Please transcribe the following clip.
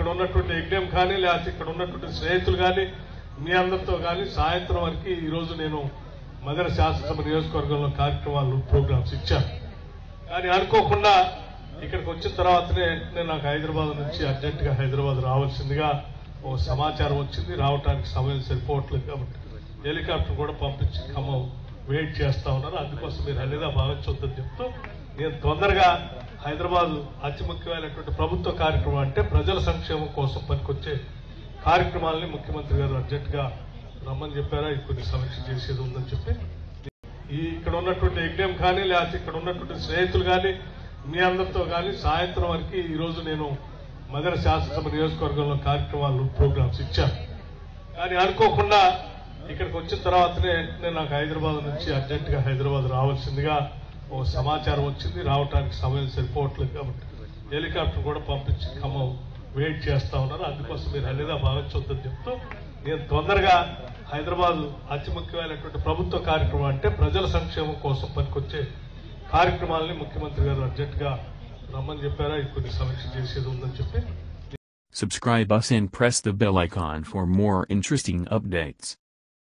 ఇక్కడ ఉన్నటువంటి యజ్ఞం కానీ లేకపోతే ఇక్కడ ఉన్నటువంటి స్నేహితులు కానీ మీ అందరితో కానీ సాయంత్రం వరకు ఈరోజు నేను మదన శాసనసభ నియోజకవర్గంలో కార్యక్రమాలు ప్రోగ్రామ్స్ ఇచ్చాను. కానీ అనుకోకుండా ఇక్కడికి వచ్చిన తర్వాతనే నాకు హైదరాబాద్ నుంచి అర్జెంటుగా హైదరాబాద్ రావాల్సిందిగా ఓ సమాచారం వచ్చింది. రావడానికి సమయం సరిపోవట్లేదు కాబట్టి హెలికాప్టర్ కూడా పంపించి ఖమ్మం వెయిట్ చేస్తా ఉన్నారు. అందుకోసం మీరు అన్నిదా భావించొద్దని చెప్తూ నేను తొందరగా హైదరాబాద్ అతి ముఖ్యమైనటువంటి ప్రభుత్వ కార్యక్రమం అంటే ప్రజల సంక్షేమం కోసం పనికొచ్చే కార్యక్రమాలని ముఖ్యమంత్రి గారు అర్జెంటుగా రమ్మని చెప్పారా, కొన్ని సమీక్ష చేసేది ఉందని చెప్పి ఇక్కడ ఉన్నటువంటి యజ్ఞం కానీ లేకపోతే ఇక్కడ ఉన్నటువంటి స్నేహితులు కానీ మీ అందరితో కానీ సాయంత్రం వరకు ఈరోజు నేను మదన శాసనసభ నియోజకవర్గంలో కార్యక్రమాలు ప్రోగ్రామ్స్ ఇచ్చాను. కానీ అనుకోకుండా ఇక్కడికి వచ్చిన తర్వాతనే నాకు హైదరాబాద్ నుంచి అర్జెంటుగా హైదరాబాద్ రావాల్సిందిగా ఓ సమాచారం వచ్చింది. రావడానికి సమయం సరిపోవట్లేదు కాబట్టి హెలికాప్టర్ కూడా పంపించి ఖమ్మం వెయిట్ చేస్తా ఉన్నారు. అందుకోసం మీరు అన్నిదా భావించొద్దని చెప్తూ నేను తొందరగా హైదరాబాద్ అతి ముఖ్యమైనటువంటి ప్రభుత్వ కార్యక్రమం అంటే ప్రజల సంక్షేమం కోసం పనికొచ్చే కార్యక్రమాలని ముఖ్యమంత్రి గారు అర్జెంటుగా రమ్మని చెప్పారా, కొన్ని సమీక్ష చేసేది ఉందని చెప్పి Subscribe us and press the bell icon for more interesting updates.